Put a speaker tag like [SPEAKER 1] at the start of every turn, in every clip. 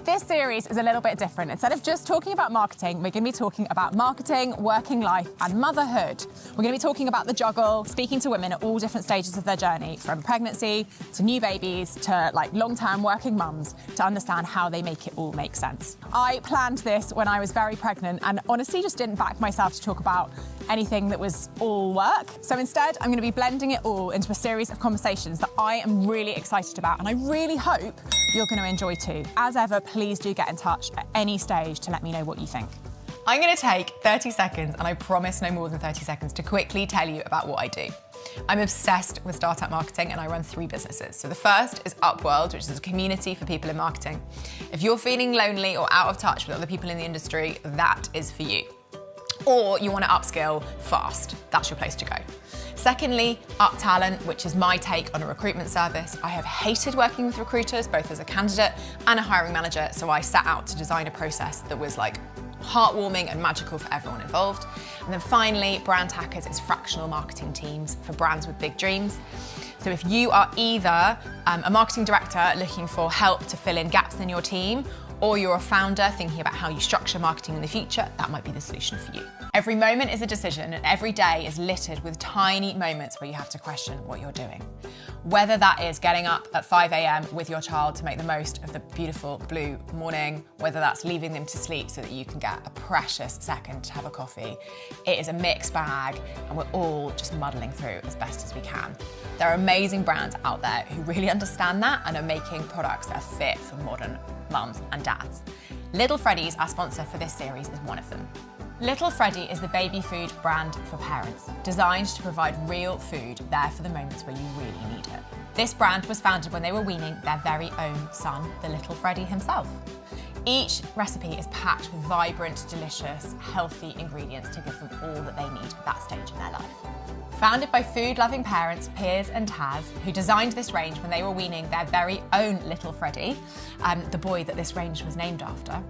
[SPEAKER 1] this series is a little bit different. Instead of just talking about marketing, we're going to be talking about marketing, working life, and motherhood. We're going to be talking about the juggle, speaking to women at all different stages of their journey, from pregnancy to new babies to like long-term working mums, to understand how they make it all make sense. I planned this when I was very pregnant and honestly just didn't back myself to talk about anything that was all work. So instead, I'm going to be blending it all into a series of conversations that I am really excited about, and I really hope you're going to enjoy too. As ever, please do get in touch at any stage to let me know what you think. I'm going to take 30 seconds, and I promise no more than 30 seconds, to quickly tell you about what I do. I'm obsessed with startup marketing and I run 3 businesses. So the first is Upworld, which is a community for people in marketing. If you're feeling lonely or out of touch with other people in the industry, that is for you. Or you want to upskill fast, that's your place to go. Secondly, Up Talent, which is my take on a recruitment service. I have hated working with recruiters, both as a candidate and a hiring manager, so I set out to design a process that was like heartwarming and magical for everyone involved. And then finally, Brand Hackers is fractional marketing teams for brands with big dreams. So if you are either a marketing director looking for help to fill in gaps in your team, or you're a founder thinking about how you structure marketing in the future, that might be the solution for you. Every moment is a decision, and every day is littered with tiny moments where you have to question what you're doing. Whether that is getting up at 5 a.m. with your child to make the most of the beautiful blue morning, whether that's leaving them to sleep so that you can get a precious second to have a coffee, it is a mixed bag, and we're all just muddling through as best as we can. There are amazing brands out there who really understand that and are making products that are fit for modern mums and dads. Little Freddy's, our sponsor for this series, is one of them. Little Freddy is the baby food brand for parents, designed to provide real food there for the moments where you really need it. This brand was founded when they were weaning their very own son, the little Freddy himself. Each recipe is packed with vibrant, delicious, healthy ingredients to give them all that they need at that stage in their life. Founded by food-loving parents Piers and Taz, who designed this range when they were weaning their very own little Freddy, the boy that this range was named after,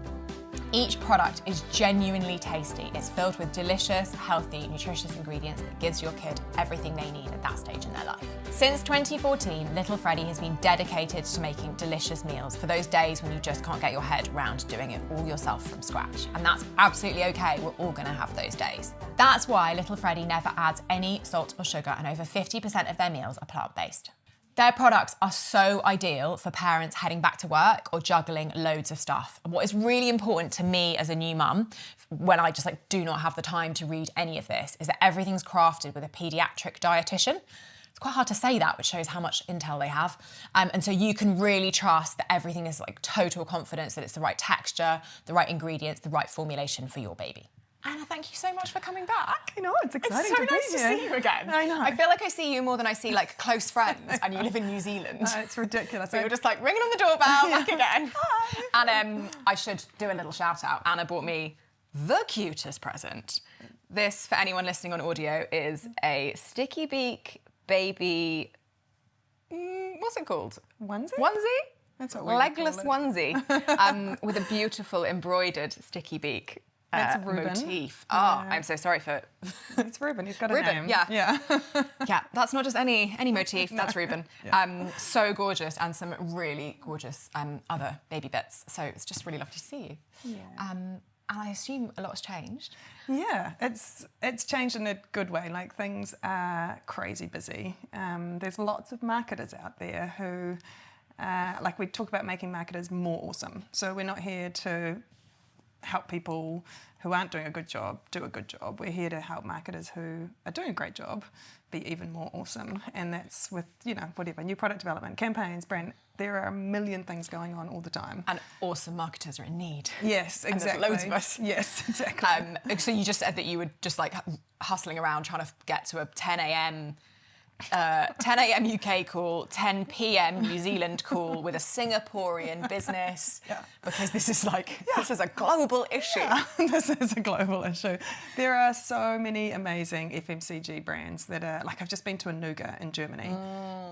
[SPEAKER 1] each product is genuinely tasty. It's filled with delicious, healthy, nutritious ingredients that gives your kid everything they need at that stage in their life. Since 2014, Little Freddy has been dedicated to making delicious meals for those days when you just can't get your head around doing it all yourself from scratch. And that's absolutely okay, we're all gonna have those days. That's why Little Freddy never adds any salt or sugar, and over 50% of their meals are plant-based. Their products are so ideal for parents heading back to work or juggling loads of stuff. And what is really important to me as a new mum, when I just do not have the time to read any of this, is that everything's crafted with a paediatric dietitian. It's quite hard to say that, which shows how much intel they have. And so you can really trust that everything is total confidence that it's the right texture, the right ingredients, the right formulation for your baby. Anna, thank you so much for coming back.
[SPEAKER 2] I know, it's exciting
[SPEAKER 1] It's so
[SPEAKER 2] to be
[SPEAKER 1] nice
[SPEAKER 2] here.
[SPEAKER 1] to see you again.
[SPEAKER 2] I know.
[SPEAKER 1] I feel like I see you more than I see close friends, and you live in New Zealand.
[SPEAKER 2] It's ridiculous.
[SPEAKER 1] So you're just ringing on the doorbell, back again. Hi. And I should do a little shout out. Anna bought me the cutest present. This, for anyone listening on audio, is a sticky beak baby, what's it called?
[SPEAKER 2] Onesie?
[SPEAKER 1] Onesie?
[SPEAKER 2] That's what we
[SPEAKER 1] Legless
[SPEAKER 2] call it.
[SPEAKER 1] onesie with a beautiful embroidered sticky beak.
[SPEAKER 2] That's Ruben.
[SPEAKER 1] Motif.
[SPEAKER 2] Yeah.
[SPEAKER 1] I'm so sorry for...
[SPEAKER 2] It's Ruben, he's got a
[SPEAKER 1] Ruben,
[SPEAKER 2] name.
[SPEAKER 1] yeah. Yeah, that's not just any motif, that's Ruben.
[SPEAKER 2] Yeah.
[SPEAKER 1] So gorgeous, and some really gorgeous other baby bits. So it's just really lovely to see you.
[SPEAKER 2] Yeah.
[SPEAKER 1] And I assume a lot has changed.
[SPEAKER 2] Yeah, it's changed in a good way. Things are crazy busy. There's lots of marketers out there who, we talk about making marketers more awesome. So we're not here to help people who aren't doing a good job do a good job. We're here to help marketers who are doing a great job be even more awesome. And that's with, whatever, new product development, campaigns, brand. There are a million things going on all the time.
[SPEAKER 1] And awesome marketers are in need.
[SPEAKER 2] Yes, exactly.
[SPEAKER 1] And there's loads of us.
[SPEAKER 2] Yes, exactly.
[SPEAKER 1] So you just said that you were just hustling around trying to get to a 10 a.m. 10 a.m. UK call, 10 p.m. New Zealand call with a Singaporean business, because this is this is a global issue.
[SPEAKER 2] Yeah, this is a global issue. There are so many amazing FMCG brands that are, I've just been to Anuga in Germany,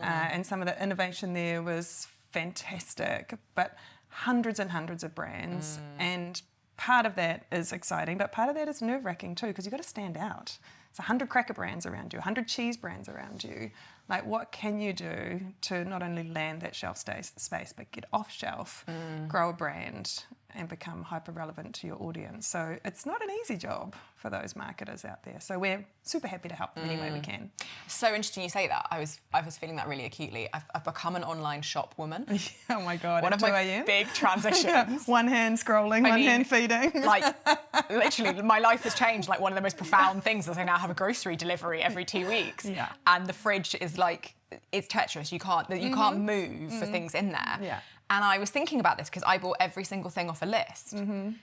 [SPEAKER 2] and some of the innovation there was fantastic, but hundreds and hundreds of brands and part of that is exciting, but part of that is nerve-wracking too, because you've got to stand out. It's 100 cracker brands around you, 100 cheese brands around you. Like, what can you do to not only land that shelf space, but get off shelf, grow a brand, and become hyper-relevant to your audience? So it's not an easy job for those marketers out there. So we're super happy to help them any way we can.
[SPEAKER 3] So interesting you say that. I was feeling that really acutely. I've become an online shop woman.
[SPEAKER 2] Oh my God,
[SPEAKER 3] One
[SPEAKER 2] at
[SPEAKER 3] of
[SPEAKER 2] 2
[SPEAKER 3] my
[SPEAKER 2] a.m.
[SPEAKER 3] big transitions.
[SPEAKER 2] One hand scrolling, one hand feeding.
[SPEAKER 3] Like, literally, my life has changed. Like, one of the most profound things is I now have a grocery delivery every 2 weeks.
[SPEAKER 2] Yeah.
[SPEAKER 3] And the fridge is like, it's Tetris. You can't move for things in there.
[SPEAKER 2] Yeah.
[SPEAKER 3] And I was thinking about this because I bought every single thing off a list.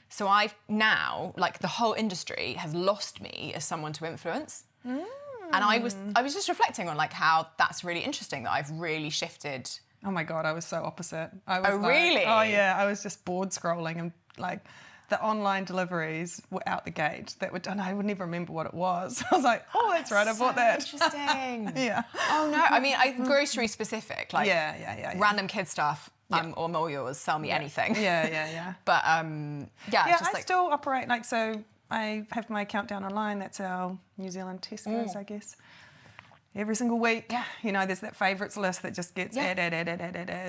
[SPEAKER 3] So I've now, like, the whole industry has lost me as someone to influence. And I was just reflecting on, like, how that's really interesting that I've really shifted.
[SPEAKER 2] Oh my God, I was so opposite. I was
[SPEAKER 3] really?
[SPEAKER 2] Oh yeah, I was just bored scrolling, and like the online deliveries were out the gate that were done. I would never remember what it was. I was like, oh, that's right, I bought that.
[SPEAKER 3] Interesting.
[SPEAKER 2] Yeah.
[SPEAKER 3] Oh no, I mean, grocery specific, like random kid stuff. I'm all yours. Sell me anything.
[SPEAKER 2] Yeah.
[SPEAKER 3] But
[SPEAKER 2] Yeah,
[SPEAKER 3] it's just
[SPEAKER 2] I
[SPEAKER 3] like,
[SPEAKER 2] still operate like so. I have my countdown online. That's our New Zealand Tesco's, I guess. Every single week, you know, there's that favourites list that just gets add.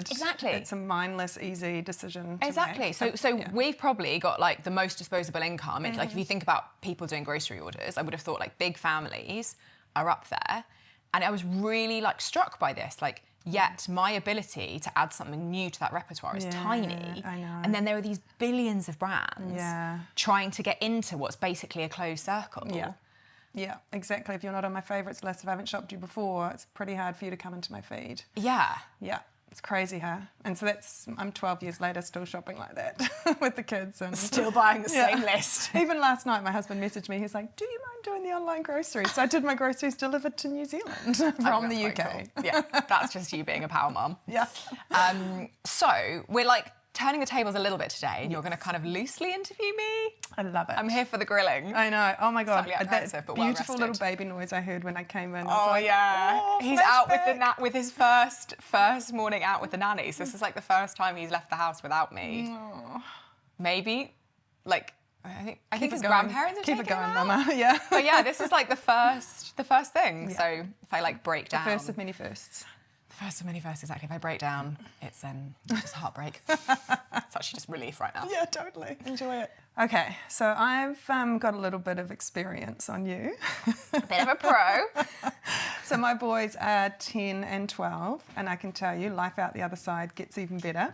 [SPEAKER 3] Exactly.
[SPEAKER 2] It's a mindless, easy decision to
[SPEAKER 3] exactly.
[SPEAKER 2] make.
[SPEAKER 3] So we've probably got like the most disposable income. Like if you think about people doing grocery orders, I would have thought like big families are up there. And I was really like struck by this, like, yet my ability to add something new to that repertoire is tiny.
[SPEAKER 2] I know.
[SPEAKER 3] And then there are these billions of brands trying to get into what's basically a closed circle.
[SPEAKER 2] Yeah, exactly. If you're not on my favourites list, if I haven't shopped you before, it's pretty hard for you to come into my feed.
[SPEAKER 3] Yeah.
[SPEAKER 2] It's crazy, huh? And so I'm 12 years later still shopping like that with the kids. And
[SPEAKER 3] still buying the same list.
[SPEAKER 2] Even last night, my husband messaged me. He's like, do you mind doing the online groceries? So I did my groceries delivered to New Zealand from the UK.
[SPEAKER 3] Cool. Yeah, that's just you being a power mum.
[SPEAKER 2] Yeah.
[SPEAKER 3] So we're like turning the tables a little bit today, and you're going to kind of loosely interview me.
[SPEAKER 2] I love it.
[SPEAKER 3] I'm here for the grilling.
[SPEAKER 2] I know. Oh my God.
[SPEAKER 3] Slightly apprehensive, but
[SPEAKER 2] beautiful
[SPEAKER 3] well-rested.
[SPEAKER 2] little baby noise I heard when I came in.
[SPEAKER 3] Oh,
[SPEAKER 2] like,
[SPEAKER 3] yeah.
[SPEAKER 2] oh,
[SPEAKER 3] he's
[SPEAKER 2] flashback.
[SPEAKER 3] out with his first morning out with the nanny. So this is like the first time he's left the house without me.
[SPEAKER 2] Oh.
[SPEAKER 3] Maybe, like, I think his
[SPEAKER 2] going.
[SPEAKER 3] grandparents have
[SPEAKER 2] Keep
[SPEAKER 3] taken
[SPEAKER 2] it going,
[SPEAKER 3] him out.
[SPEAKER 2] Mama. Yeah.
[SPEAKER 3] But yeah, this is like the first thing.
[SPEAKER 2] Yeah.
[SPEAKER 3] So if I like break down.
[SPEAKER 2] The first of many firsts.
[SPEAKER 3] First of many firsts, exactly. If I break down, it's just heartbreak. It's actually just relief right now.
[SPEAKER 2] Yeah, totally. Enjoy it. Okay, so I've got a little bit of experience on you.
[SPEAKER 3] Bit of a pro.
[SPEAKER 2] So my boys are 10 and 12, and I can tell you, life out the other side gets even better.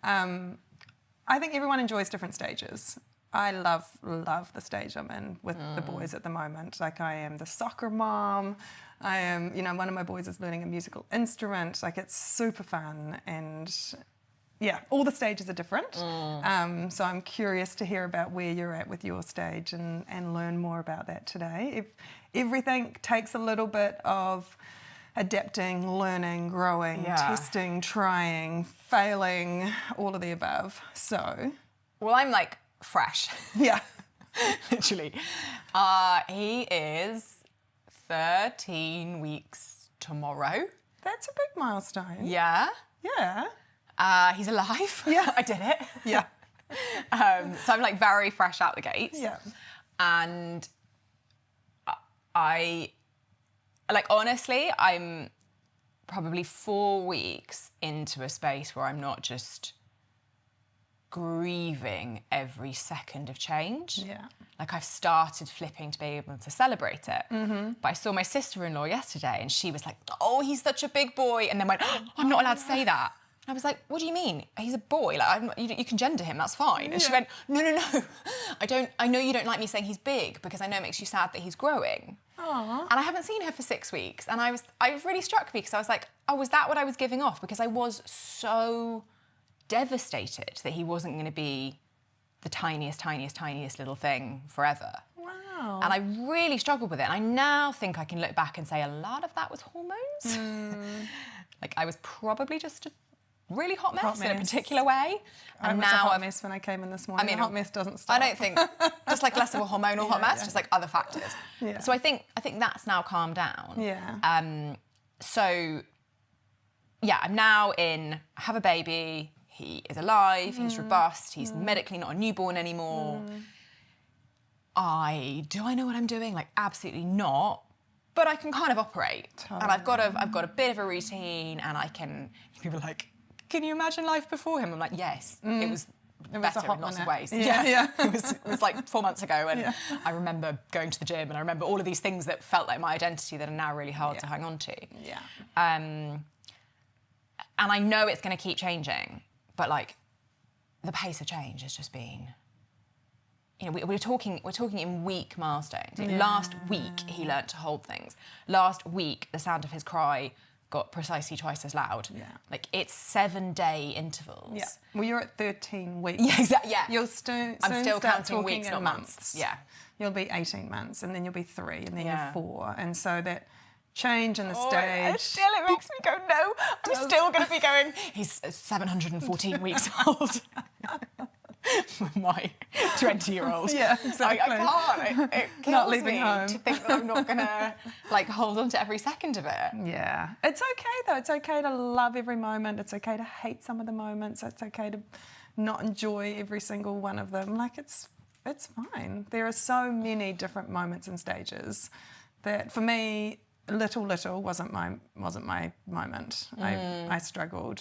[SPEAKER 2] I think everyone enjoys different stages. I love the stage I'm in with the boys at the moment. Like, I am the soccer mom. I am, you know, one of my boys is learning a musical instrument. Like, it's super fun, and yeah, all the stages are different. So I'm curious to hear about where you're at with your stage and learn more about that today. If everything takes a little bit of adapting, learning, growing, testing, trying, failing, all of the above. So,
[SPEAKER 3] well, I'm like fresh.
[SPEAKER 2] Yeah.
[SPEAKER 3] Literally. He is 13 weeks tomorrow.
[SPEAKER 2] That's a big milestone.
[SPEAKER 3] Yeah.
[SPEAKER 2] Yeah.
[SPEAKER 3] He's alive.
[SPEAKER 2] Yeah.
[SPEAKER 3] I did it.
[SPEAKER 2] Yeah.
[SPEAKER 3] So I'm like very fresh out the gates.
[SPEAKER 2] Yeah.
[SPEAKER 3] And I, like, honestly, I'm probably 4 weeks into a space where I'm not just grieving every second of change.
[SPEAKER 2] Yeah.
[SPEAKER 3] Like, I've started flipping to be able to celebrate it. But I saw my sister-in-law yesterday, and she was like, oh, he's such a big boy, and then went, oh, I'm not allowed to say that. And I was like, what do you mean? He's a boy. Like, you can gender him, that's fine. And she went, no. I know you don't like me saying he's big because I know it makes you sad that he's growing.
[SPEAKER 2] Aww.
[SPEAKER 3] And I haven't seen her for 6 weeks. And I was really struck me because I was like, oh, was that what I was giving off? Because I was so devastated that he wasn't going to be the tiniest little thing forever.
[SPEAKER 2] Wow.
[SPEAKER 3] And I really struggled with it. And I now think I can look back and say a lot of that was hormones. Like, I was probably just a really hot mess in a particular way.
[SPEAKER 2] I was a hot mess when I came in this morning. I mean, a hot mess doesn't stop.
[SPEAKER 3] I don't think, just like less of a hormonal hot mess, just like other factors.
[SPEAKER 2] Yeah.
[SPEAKER 3] So I think that's now calmed down.
[SPEAKER 2] Yeah.
[SPEAKER 3] So, yeah, I'm now I have a baby. he is alive, he's robust, he's medically not a newborn anymore. Do I know what I'm doing? Like, absolutely not. But I can kind of operate.
[SPEAKER 2] Totally.
[SPEAKER 3] And I've got a bit of a routine, and people are like, can you imagine life before him? I'm like, yes. It was better
[SPEAKER 2] a hot
[SPEAKER 3] in lots of
[SPEAKER 2] minute.
[SPEAKER 3] ways.
[SPEAKER 2] Yeah.
[SPEAKER 3] it was like 4 months ago, and I remember going to the gym, and I remember all of these things that felt like my identity that are now really hard to hang on to.
[SPEAKER 2] Yeah.
[SPEAKER 3] And I know it's going to keep changing, but like the pace of change has just been. You know, we're talking in week milestones. Like, last week he learnt to hold things. Last week the sound of his cry got precisely twice as loud.
[SPEAKER 2] Yeah.
[SPEAKER 3] Like, it's 7-day intervals.
[SPEAKER 2] Yeah. Well, you're at 13 weeks.
[SPEAKER 3] Yeah, exactly. Yeah.
[SPEAKER 2] You'll soon
[SPEAKER 3] I'm still
[SPEAKER 2] start
[SPEAKER 3] counting
[SPEAKER 2] talking
[SPEAKER 3] weeks,
[SPEAKER 2] in
[SPEAKER 3] not months. Yeah.
[SPEAKER 2] You'll be 18 months, and then you'll be 3, and then
[SPEAKER 3] Yeah.
[SPEAKER 2] you're 4, and so that change in the
[SPEAKER 3] And
[SPEAKER 2] stage.
[SPEAKER 3] still, it makes me go, no. I'm still going to be going, he's 714 weeks old. My 20-year-old.
[SPEAKER 2] Yeah, exactly.
[SPEAKER 3] I can't. It kills
[SPEAKER 2] Not leaving
[SPEAKER 3] me
[SPEAKER 2] home.
[SPEAKER 3] to think that I'm not going to like hold on to every second of it.
[SPEAKER 2] Yeah. It's okay, though. It's okay to love every moment. It's okay to hate some of the moments. It's okay to not enjoy every single one of them. Like, it's fine. There are so many different moments and stages that, for me, little wasn't my moment. I struggled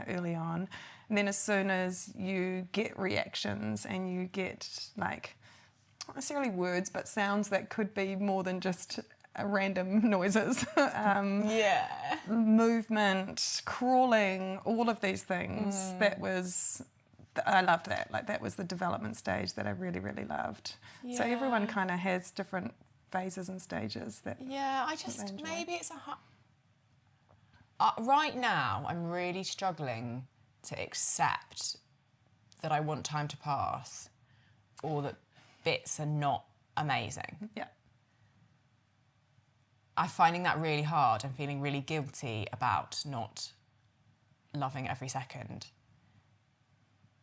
[SPEAKER 2] early on, and then as soon as you get reactions and you get, like, not necessarily words but sounds that could be more than just random noises, movement, crawling, all of these things, I loved that. Like, that was the development stage that I really, really loved. So everyone kind of has different phases and stages that.
[SPEAKER 3] Yeah, I just, maybe it's right now I'm really struggling to accept that I want time to pass, or that bits are not amazing.
[SPEAKER 2] Yeah.
[SPEAKER 3] I'm finding that really hard. I'm feeling really guilty about not loving every second.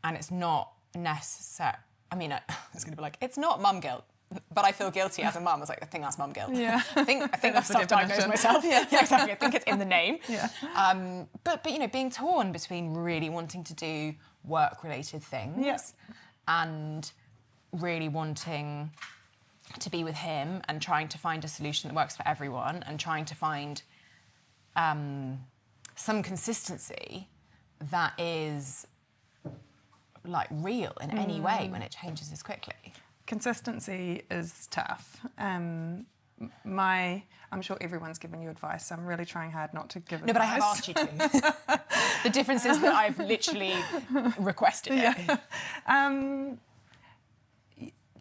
[SPEAKER 3] And it's not necessary. I mean, it's going to be like, it's not mum guilt, but I feel guilty as a mum. I was like, I think that's mum guilt.
[SPEAKER 2] Yeah.
[SPEAKER 3] I think I've self-diagnosed myself. Yeah, exactly. I think it's in the name.
[SPEAKER 2] Yeah.
[SPEAKER 3] But you know, being torn between really wanting to do work-related things and really wanting to be with him and trying to find a solution that works for everyone and trying to find some consistency that is like real in any way when it changes as quickly. Consistency
[SPEAKER 2] is tough. I'm sure everyone's given you advice, so I'm really trying hard not to give advice.
[SPEAKER 3] No, but I have asked you to. The difference is that I've literally requested it.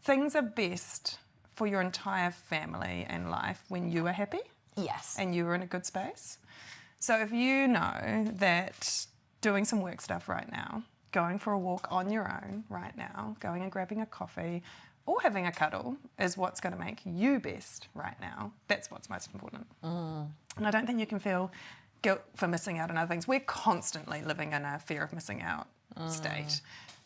[SPEAKER 2] Things are best for your entire family and life when you are happy.
[SPEAKER 3] Yes.
[SPEAKER 2] And you are in a good space. So if you know that doing some work stuff right now, going for a walk on your own right now, going and grabbing a coffee or having a cuddle is what's going to make you best right now, that's what's most important. And I don't think you can feel guilt for missing out on other things. We're constantly living in a fear of missing out state.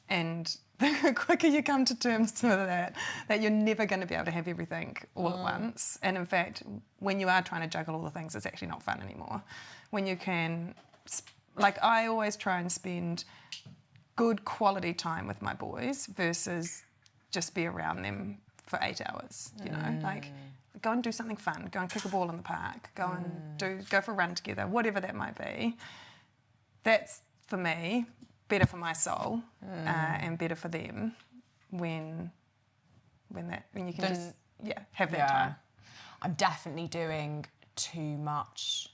[SPEAKER 2] And the quicker you come to terms with that you're never going to be able to have everything all at once. And in fact, when you are trying to juggle all the things, it's actually not fun anymore. When you can, like, I always try and spend good quality time with my boys versus just be around them for 8 hours, you know, like go and do something fun, go and kick a ball in the park, go for a run together, whatever that might be. That's, for me, better for my soul and better for them when you can just have that time.
[SPEAKER 3] I'm definitely doing too much.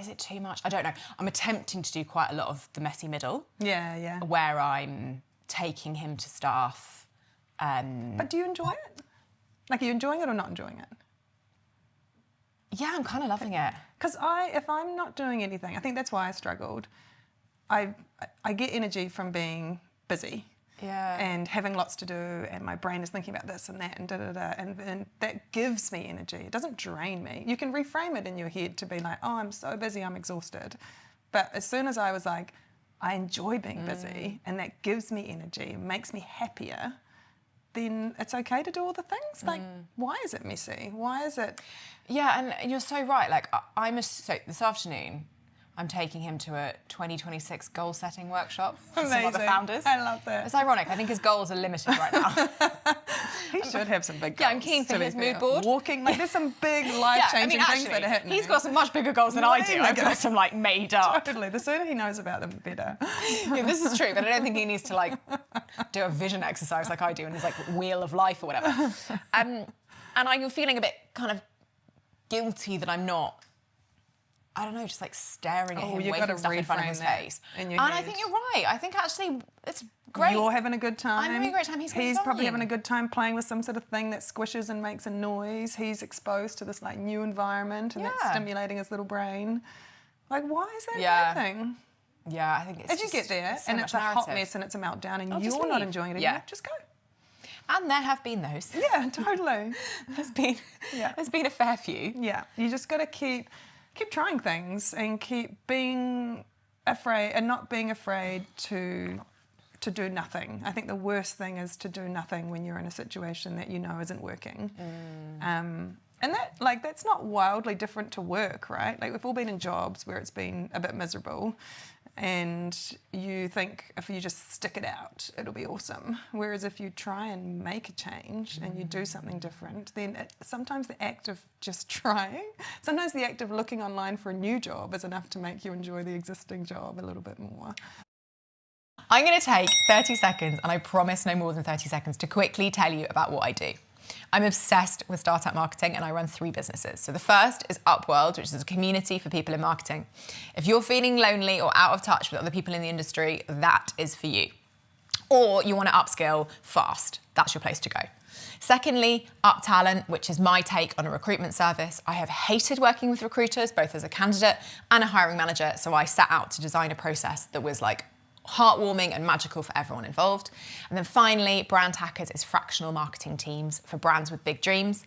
[SPEAKER 3] Is it too much? I don't know. I'm attempting to do quite a lot of the messy middle.
[SPEAKER 2] Yeah.
[SPEAKER 3] Where I'm taking him to stuff.
[SPEAKER 2] But do you enjoy it? Like, are you enjoying it or not enjoying it?
[SPEAKER 3] Yeah, I'm kind of loving it.
[SPEAKER 2] Because if I'm not doing anything, I think that's why I struggled. I get energy from being busy.
[SPEAKER 3] Yeah.
[SPEAKER 2] And having lots to do, and my brain is thinking about this and that and and that gives me energy. It doesn't drain me. You can reframe it in your head to be like, oh, I'm so busy, I'm exhausted. But as soon as I was like, I enjoy being busy and that gives me energy, makes me happier, then it's okay to do all the things. Like, why is it messy? Why is it?
[SPEAKER 3] Yeah, and you're so right. Like, so this afternoon, I'm taking him to a 2026 goal setting workshop with some
[SPEAKER 2] Amazing.
[SPEAKER 3] other founders.
[SPEAKER 2] I love that.
[SPEAKER 3] It's ironic. I think his goals are limited right now.
[SPEAKER 2] He should have some big goals.
[SPEAKER 3] Yeah, I'm keen for his mood board.
[SPEAKER 2] Walking, like there's some big life-changing things that are happening.
[SPEAKER 3] He's got some much bigger goals than I do. I've got some like made up.
[SPEAKER 2] Totally. The sooner he knows about them, the better.
[SPEAKER 3] Yeah, this is true, but I don't think he needs to like do a vision exercise like I do in his like wheel of life or whatever. And I'm feeling a bit kind of guilty that I'm not, I don't know, just like staring at him,
[SPEAKER 2] you've
[SPEAKER 3] waving
[SPEAKER 2] got to
[SPEAKER 3] stuff in front of
[SPEAKER 2] reframe
[SPEAKER 3] his
[SPEAKER 2] that
[SPEAKER 3] face.
[SPEAKER 2] in your
[SPEAKER 3] And I
[SPEAKER 2] head.
[SPEAKER 3] think you're right. I think actually it's great.
[SPEAKER 2] You're having a good time.
[SPEAKER 3] I'm having a great time. He's
[SPEAKER 2] probably
[SPEAKER 3] fine.
[SPEAKER 2] having a good time playing with some sort of thing that squishes and makes a noise. He's exposed to this like new environment and that's
[SPEAKER 3] Yeah.
[SPEAKER 2] stimulating his little brain. Like, why is that
[SPEAKER 3] Yeah.
[SPEAKER 2] a bad thing?
[SPEAKER 3] Yeah, I think it's
[SPEAKER 2] If you get there
[SPEAKER 3] so
[SPEAKER 2] and
[SPEAKER 3] much
[SPEAKER 2] it's a hot
[SPEAKER 3] narrative.
[SPEAKER 2] mess and it's a meltdown and
[SPEAKER 3] just
[SPEAKER 2] you're not
[SPEAKER 3] leave.
[SPEAKER 2] enjoying it
[SPEAKER 3] Yeah.
[SPEAKER 2] anymore, just go.
[SPEAKER 3] And there have been those.
[SPEAKER 2] Yeah, totally.
[SPEAKER 3] There's been a fair few.
[SPEAKER 2] Yeah, you just got to keep trying things and keep being afraid and not being afraid to do nothing. I think the worst thing is to do nothing when you're in a situation that you know isn't working. And that's not wildly different to work, right? Like we've all been in jobs where it's been a bit miserable and you think if you just stick it out, it'll be awesome. Whereas if you try and make a change and you do something different, then sometimes the act of just trying, sometimes the act of looking online for a new job is enough to make you enjoy the existing job a little bit more.
[SPEAKER 3] I'm going to take 30 seconds, and I promise no more than 30 seconds, to quickly tell you about what I do. I'm obsessed with startup marketing and I run 3 businesses. So the first is Upworld, which is a community for people in marketing. If you're feeling lonely or out of touch with other people in the industry, that is for you. Or you want to upskill fast, that's your place to go. Secondly, Up Talent, which is my take on a recruitment service. I have hated working with recruiters, both as a candidate and a hiring manager, so I set out to design a process that was like heartwarming and magical for everyone involved. And then finally, Brand Hackers is fractional marketing teams for brands with big dreams.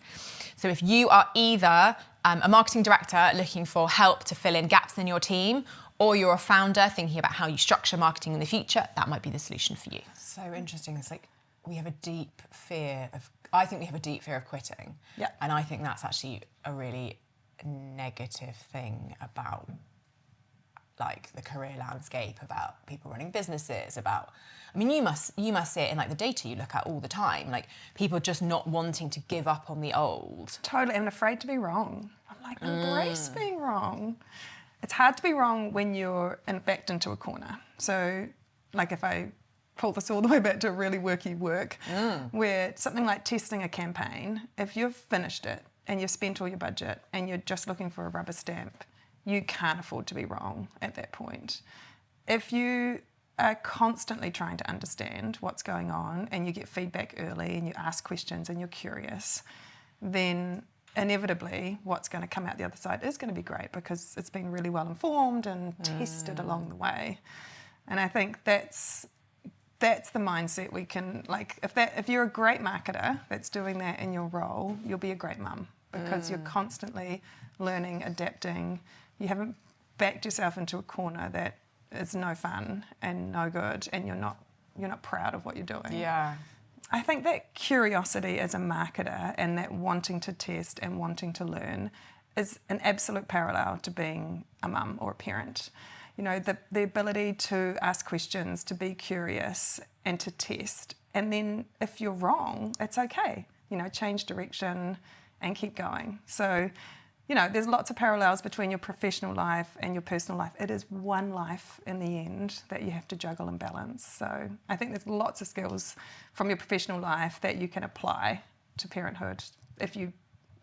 [SPEAKER 3] So if you are either a marketing director looking for help to fill in gaps in your team, or you're a founder thinking about how you structure marketing in the future, that might be the solution for you. So interesting. It's like we have a deep fear of, I think we have a deep fear of quitting.
[SPEAKER 2] Yeah.
[SPEAKER 3] And I think that's actually a really negative thing about like the career landscape, about people running businesses, about, I mean, you must see it in like the data you look at all the time, like people just not wanting to give up on the old.
[SPEAKER 2] Totally, I'm afraid to be wrong. I'm like, embrace being wrong. It's hard to be wrong when you're backed into a corner. So, like if I pull this all the way back to really worky work, where something like testing a campaign, if you've finished it and you've spent all your budget and you're just looking for a rubber stamp, you can't afford to be wrong at that point. If you are constantly trying to understand what's going on and you get feedback early and you ask questions and you're curious, then inevitably what's going to come out the other side is going to be great because it's been really well informed and tested along the way. And I think that's the mindset we can, like, if you're a great marketer that's doing that in your role, you'll be a great mum because you're constantly learning, adapting. You haven't backed yourself into a corner that is no fun and no good, and you're not proud of what you're doing.
[SPEAKER 3] Yeah.
[SPEAKER 2] I think that curiosity as a marketer and that wanting to test and wanting to learn is an absolute parallel to being a mum or a parent. You know, the ability to ask questions, to be curious and to test. And then if you're wrong, it's okay. You know, change direction and keep going. So, you know, there's lots of parallels between your professional life and your personal life. It is one life in the end that you have to juggle and balance. So I think there's lots of skills from your professional life that you can apply to parenthood if you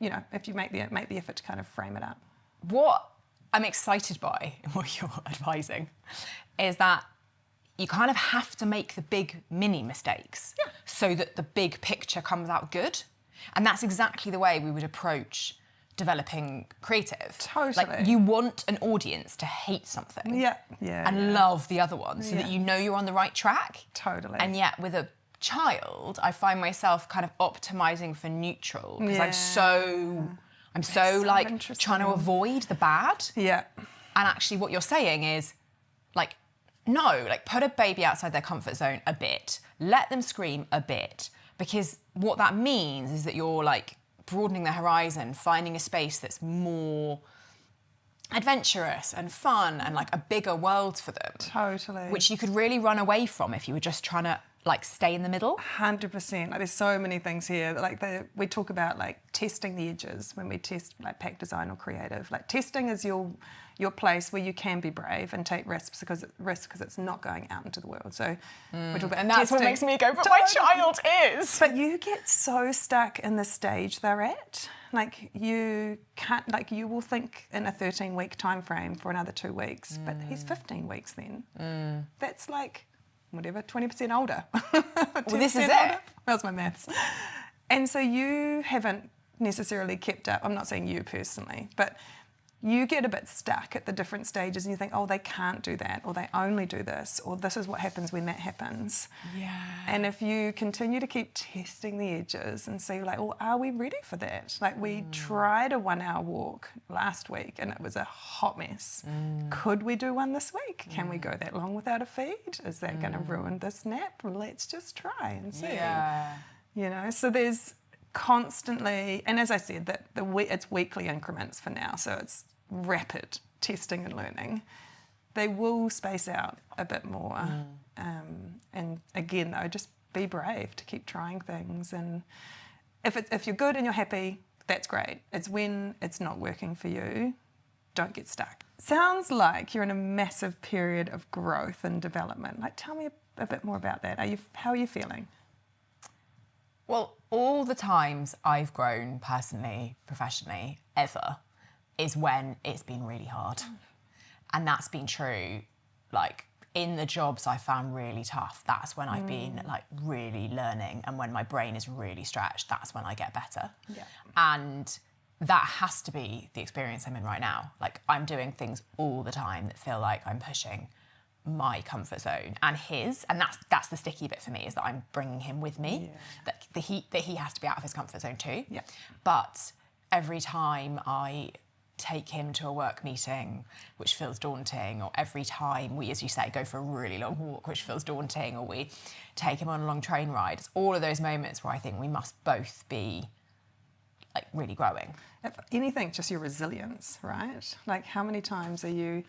[SPEAKER 2] make the effort to kind of frame it up.
[SPEAKER 3] What I'm excited by in what you're advising is that you kind of have to make the big mini mistakes so that the big picture comes out good. And that's exactly the way we would approach developing creative.
[SPEAKER 2] Totally.
[SPEAKER 3] Like you want an audience to hate something and love the other one so that you know you're on the right track.
[SPEAKER 2] Totally.
[SPEAKER 3] And yet with a child, I find myself kind of optimizing for neutral because I'm so like trying to avoid the bad.
[SPEAKER 2] Yeah.
[SPEAKER 3] And actually what you're saying is like, no, like put a baby outside their comfort zone a bit, let them scream a bit, because what that means is that you're like broadening the horizon, finding a space that's more adventurous and fun and like a bigger world for them.
[SPEAKER 2] Totally.
[SPEAKER 3] Which you could really run away from if you were just trying to like stay in the middle.
[SPEAKER 2] 100%. Like, there's so many things here. Like we talk about like testing the edges when we test like pack design or creative. Like testing is your place where you can be brave and take risks because it's not going out into the world. So we talk about
[SPEAKER 3] and that's
[SPEAKER 2] testing.
[SPEAKER 3] what makes me go, but my child is.
[SPEAKER 2] But you get so stuck in the stage they're at. Like you can't, like you will think in a 13-week time frame for another 2 weeks, but he's 15 weeks then. That's like whatever, 20% older.
[SPEAKER 3] Well, this is it.
[SPEAKER 2] That was my maths. And so you haven't necessarily kept up. I'm not saying you personally, but you get a bit stuck at the different stages and you think, oh, they can't do that, or they only do this, or this is what happens when that happens.
[SPEAKER 3] Yeah.
[SPEAKER 2] And if you continue to keep testing the edges and see, like, well, are we ready for that? Like, we tried a 1-hour walk last week and it was a hot mess. Could we do one this week? Can we go that long without a feed? Is that going to ruin this nap? Let's just try and see.
[SPEAKER 3] Yeah.
[SPEAKER 2] You know, so there's constantly, and as I said, that it's weekly increments for now, so it's rapid testing and learning. They will space out a bit more. And again, though, just be brave to keep trying things. And if you're good and you're happy, that's great. It's when it's not working for you, don't get stuck. Sounds like you're in a massive period of growth and development. Like, tell me a bit more about that. How are you feeling?
[SPEAKER 3] Well, all the times I've grown personally, professionally, ever, is when it's been really hard. And that's been true, like, in the jobs I found really tough, that's when I've been, like, really learning. And when my brain is really stretched, that's when I get better. Yeah. And that has to be the experience I'm in right now. Like, I'm doing things all the time that feel like I'm pushing my comfort zone and his, and that's the sticky bit for me, is that I'm bringing him with me, that he has to be out of his comfort zone too. Yeah. But every time I take him to a work meeting, which feels daunting, or every time we, as you say, go for a really long walk, which feels daunting, or we take him on a long train ride, it's all of those moments where I think we must both be like really growing.
[SPEAKER 2] If anything, just your resilience, right? Like, how many times are you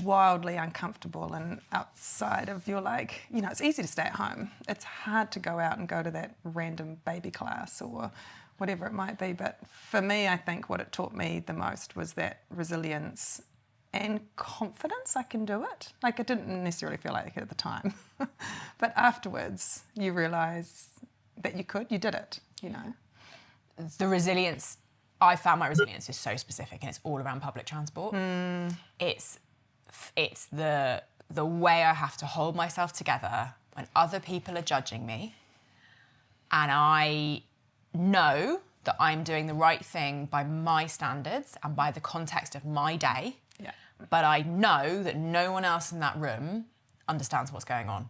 [SPEAKER 2] wildly uncomfortable and outside of your, like, you know, it's easy to stay at home. It's hard to go out and go to that random baby class or whatever it might be. But for me, I think what it taught me the most was that resilience and confidence. I can do it. Like, I didn't necessarily feel like it at the time. But afterwards, you realise that you did it, you know.
[SPEAKER 3] The resilience, I found my resilience is so specific, and it's all around public transport. It's the way I have to hold myself together when other people are judging me, and I know that I'm doing the right thing by my standards and by the context of my day, but I know that no one else in that room understands what's going on.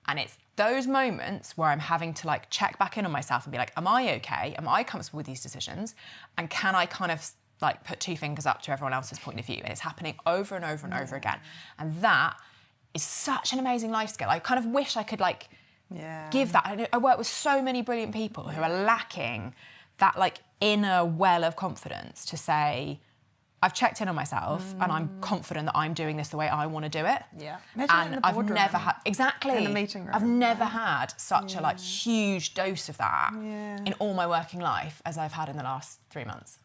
[SPEAKER 3] And it's those moments where I'm having to, like, check back in on myself and be like, am I okay? Am I comfortable with these decisions? And can I kind of, like, put two fingers up to everyone else's point of view? And it's happening over and over and over again. And that is such an amazing life skill. I kind of wish I could, like, give that. I work with so many brilliant people who are lacking that, like, inner well of confidence to say, I've checked in on myself and I'm confident that I'm doing this the way I want to do it.
[SPEAKER 2] Imagine
[SPEAKER 3] and I've never had, exactly,
[SPEAKER 2] in the meeting room.
[SPEAKER 3] I've never had such a, like, huge dose of that in all my working life as I've had in the last 3 months.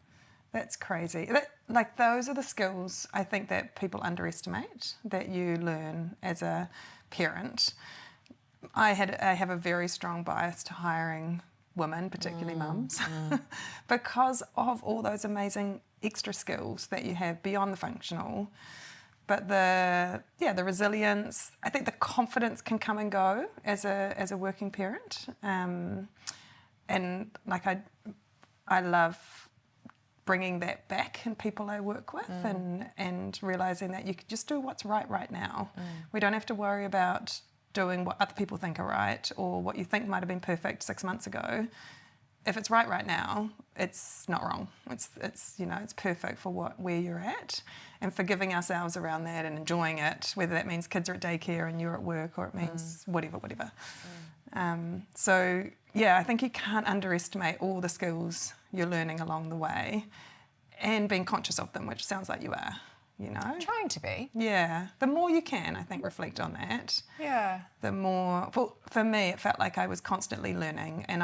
[SPEAKER 2] That's crazy. Like, those are the skills I think that people underestimate, that you learn as a parent. I have a very strong bias to hiring women, particularly mums, because of all those amazing extra skills that you have beyond the functional. But the resilience, I think the confidence can come and go as a working parent. And like, I love bringing that back in people I work with, and realising that you can just do what's right now. We don't have to worry about doing what other people think are right, or what you think might have been perfect 6 months ago. If it's right now, it's not wrong. It's you know, it's perfect for where you're at, and forgiving ourselves around that and enjoying it, whether that means kids are at daycare and you're at work, or it means whatever. So yeah, I think you can't underestimate all the skills you're learning along the way. and being conscious of them, which sounds like you are, you know.
[SPEAKER 3] Trying to be.
[SPEAKER 2] Yeah. The more you can, I think, reflect on that.
[SPEAKER 3] Yeah.
[SPEAKER 2] The more, for me, it felt like I was constantly learning, and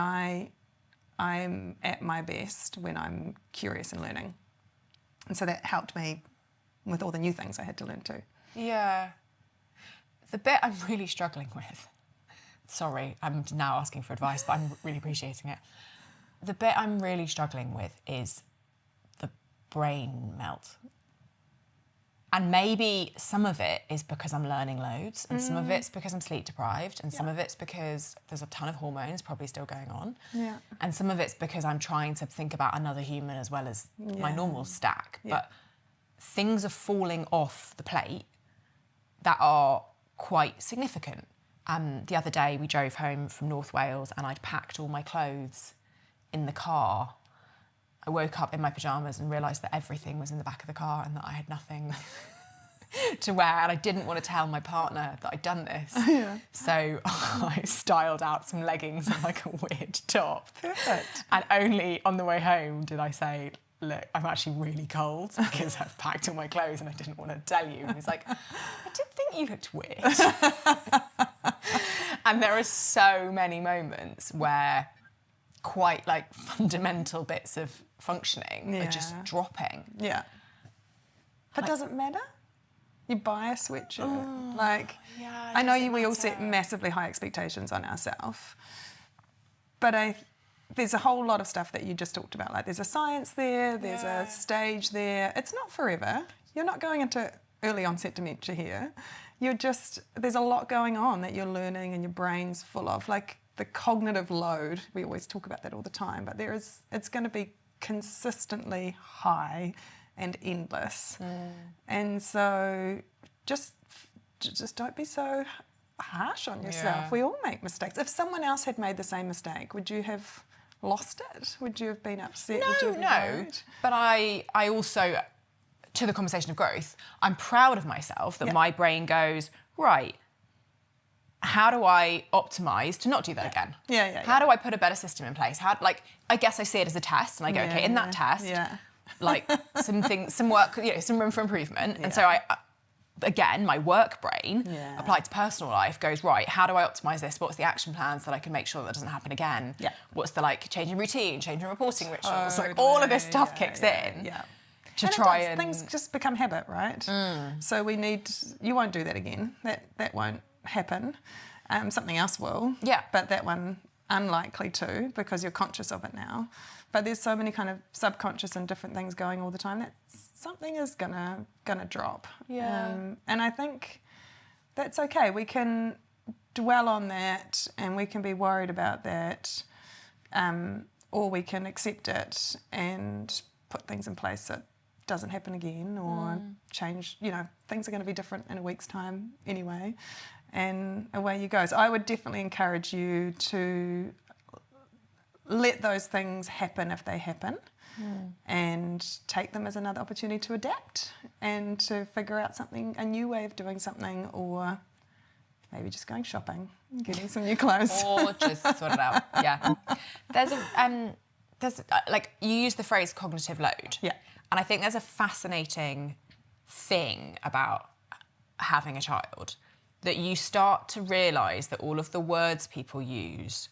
[SPEAKER 2] I'm at my best when I'm curious and learning. And so that helped me with all the new things I had to learn too.
[SPEAKER 3] Yeah. The bit I'm really struggling with, sorry, I'm now asking for advice, but I'm really appreciating it. The bit I'm really struggling with is the brain melt. And maybe some of it is because I'm learning loads, and some of it's because I'm sleep deprived, and some of it's because there's a ton of hormones probably still going on.
[SPEAKER 2] Yeah.
[SPEAKER 3] And some of it's because I'm trying to think about another human as well as my normal stack.
[SPEAKER 2] Yeah.
[SPEAKER 3] But things are falling off the plate that are quite significant. The other day we drove home from North Wales and I'd packed all my clothes in the car. I woke up in my pyjamas and realised that everything was in the back of the car and that I had nothing to wear, and I didn't want to tell my partner that I'd done this.
[SPEAKER 2] Yeah.
[SPEAKER 3] So I styled out some leggings and like a weird top.
[SPEAKER 2] Perfect.
[SPEAKER 3] And only on the way home did I say, look, I'm actually really cold because I've packed all my clothes and I didn't want to tell you. And he's like, I did think you looked weird. And there are so many moments where quite like fundamental bits of functioning are just dropping.
[SPEAKER 2] Yeah. But does it matter? You buy a sweatshirt. I know we all set massively high expectations on ourselves, but there's a whole lot of stuff that you just talked about. Like there's a science there, there's a stage there. It's not forever. You're not going into early onset dementia here. There's a lot going on that you're learning and your brain's full of. Like the cognitive load, we always talk about that all the time, but it's going to be consistently high and endless. And so just don't be so harsh on yourself.
[SPEAKER 3] Yeah.
[SPEAKER 2] We all make mistakes. If someone else had made the same mistake, would you have lost it? Would you have been upset? Would you have been worried?
[SPEAKER 3] But I also, to the conversation of growth, I'm proud of myself that my brain goes, right, how do I optimise to not do that again? How do I put a better system in place? I guess I see it as a test, and I go, okay, in that test, like some work, some room for improvement. And so again, my work brain applied to personal life goes, right, how do I optimise this? What's the action plans that I can make sure that doesn't happen again? What's the change in routine, change in reporting rituals? Like all of this stuff kicks in. To try and
[SPEAKER 2] things just become habit, right? So you won't do that again. That won't happen. Something else will. But that one unlikely to, because you're conscious of it now. But there's so many kind of subconscious and different things going all the time that something is gonna drop. And I think that's okay. We can dwell on that and we can be worried about that, or we can accept it and put things in place that doesn't happen again, or change. Things are going to be different in a week's time anyway, and away you go. So I would definitely encourage you to let those things happen if they happen, and take them as another opportunity to adapt and to figure out a new way of doing something, or maybe just going shopping, getting some new clothes.
[SPEAKER 3] Or just sort it out. Yeah. There's you use the phrase cognitive load. And I think there's a fascinating thing about having a child, that you start to realise that all of the words people use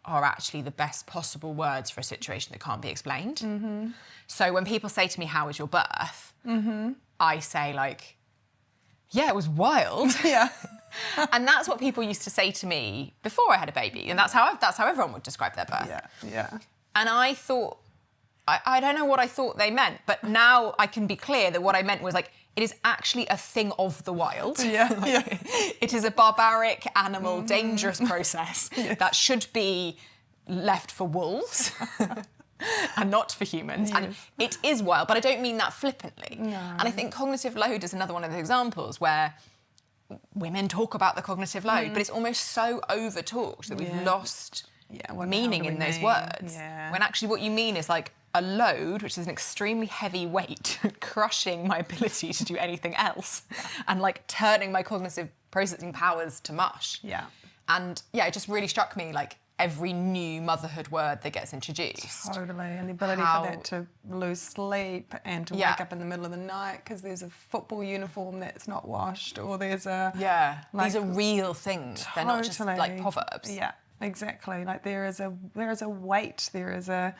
[SPEAKER 3] are actually the best possible words for a situation that can't be explained. So when people say to me, how was your birth? I say yeah, it was wild. And that's what people used to say to me before I had a baby. And that's how everyone would describe their birth. And I thought, I don't know what I thought they meant, but now I can be clear that what I meant was it is actually a thing of the wild. It is a barbaric, animal, dangerous process that should be left for wolves and not for humans. And it is wild, but I don't mean that flippantly. And I think cognitive load is another one of the examples where women talk about the cognitive load, but it's almost so over-talked that we've lost meaning in those words. When actually what you mean is a load, which is an extremely heavy weight, crushing my ability to do anything else, and turning my cognitive processing powers to mush. And it just really struck me every new motherhood word that gets introduced.
[SPEAKER 2] Totally, and the ability for that to lose sleep and to wake up in the middle of the night because there's a football uniform that's not washed, or there's a
[SPEAKER 3] these are real things. They're not just like proverbs.
[SPEAKER 2] Yeah, exactly. Like there is a weight, there is a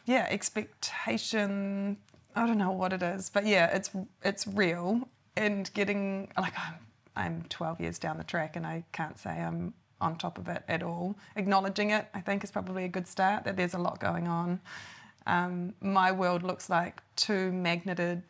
[SPEAKER 2] expectation. I don't know what it is, but it's real. And getting I'm 12 years down the track, and I can't say I'm on top of it at all. Acknowledging it, I think, is probably a good start, that there's a lot going on. My world looks like 2 magneted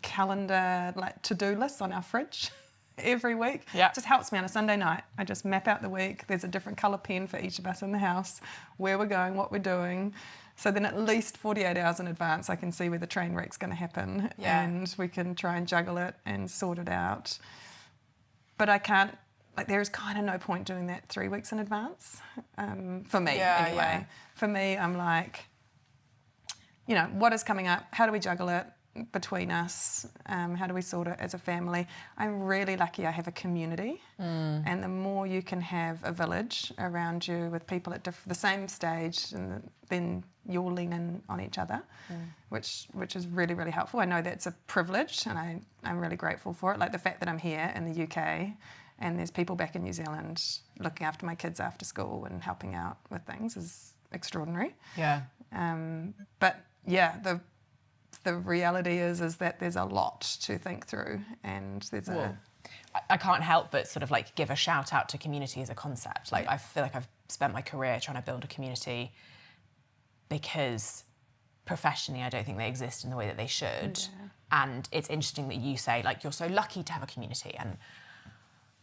[SPEAKER 2] calendar, like to-do lists on our fridge every week.
[SPEAKER 3] Yeah.
[SPEAKER 2] It just helps me on a Sunday night. I just map out the week. There's a different colour pen for each of us in the house, where we're going, what we're doing. So then at least 48 hours in advance, I can see where the train wreck's going to happen, and we can try and juggle it and sort it out. But I can't, there is kind of no point doing that 3 weeks in advance, for me anyway. Yeah. For me, I'm like, what is coming up? How do we juggle it between us? How do we sort it as a family? I'm really lucky I have a community, and the more you can have a village around you with people at the same stage, and then you'll lean in on each other, which is really, really helpful. I know that's a privilege, and I'm really grateful for it. Like the fact that I'm here in the UK, and there's people back in New Zealand looking after my kids after school and helping out with things is extraordinary.
[SPEAKER 3] Yeah.
[SPEAKER 2] But yeah, the reality is that there's a lot to think through, and there's
[SPEAKER 3] I can't help but sort of like give a shout out to community as a concept. Like I feel like I've spent my career trying to build a community, because professionally I don't think they exist in the way that they should. Yeah. And it's interesting that you say like you're so lucky to have a community, and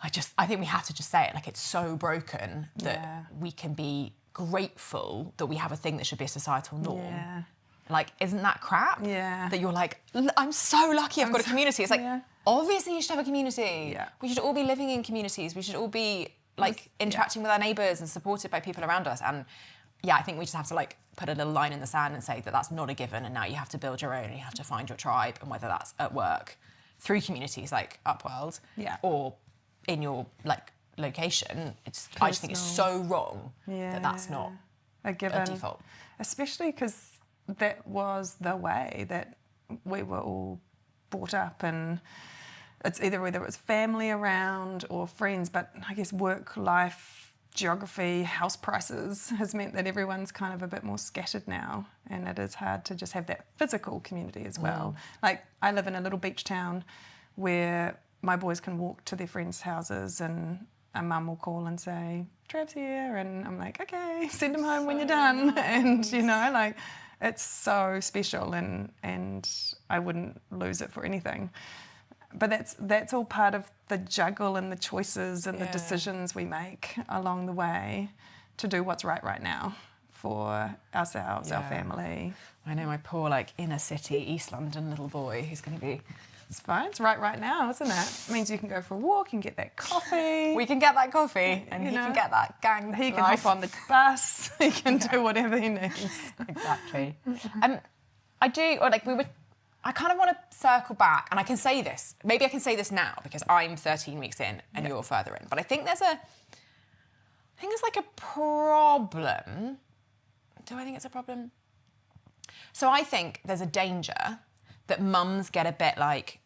[SPEAKER 3] I think we have to just say it, like it's so broken that we can be grateful that we have a thing that should be a societal norm. Yeah. Like, isn't that crap? Yeah. That you're like, I'm so lucky I've got a community. It's like, obviously you should have a community. Yeah. We should all be living in communities. We should all be like interacting with our neighbours and supported by people around us. And I think we just have to like put a little line in the sand and say that that's not a given, and now you have to build your own, and you have to find your tribe, and whether that's at work through communities like Upworld or in your like location. I just think it's so wrong that that's not a default.
[SPEAKER 2] Especially because that was the way that we were all brought up, and it's either whether it was family around or friends, but I guess work, life, geography, house prices has meant that everyone's kind of a bit more scattered now, and it is hard to just have that physical community as well. Like I live in a little beach town where my boys can walk to their friends' houses, and a mum will call and say, Trav's here, and I'm like, okay, send him home when you're done. And like it's so special, and I wouldn't lose it for anything. But that's all part of the juggle and the choices and the decisions we make along the way to do what's right now for ourselves, our family.
[SPEAKER 3] I know my poor like inner city East London little boy who's going to be...
[SPEAKER 2] It's fine, it's right now, isn't it? It means you can go for a walk and get that coffee.
[SPEAKER 3] We can get that coffee, and he can get that gang
[SPEAKER 2] He can hop on the bus, he can do whatever he needs.
[SPEAKER 3] Exactly. I kind of want to circle back, and I can say this. Maybe I can say this now because I'm 13 weeks in and you're further in. But I think there's like a problem. Do I think it's a problem? So I think there's a danger that mums get a bit like,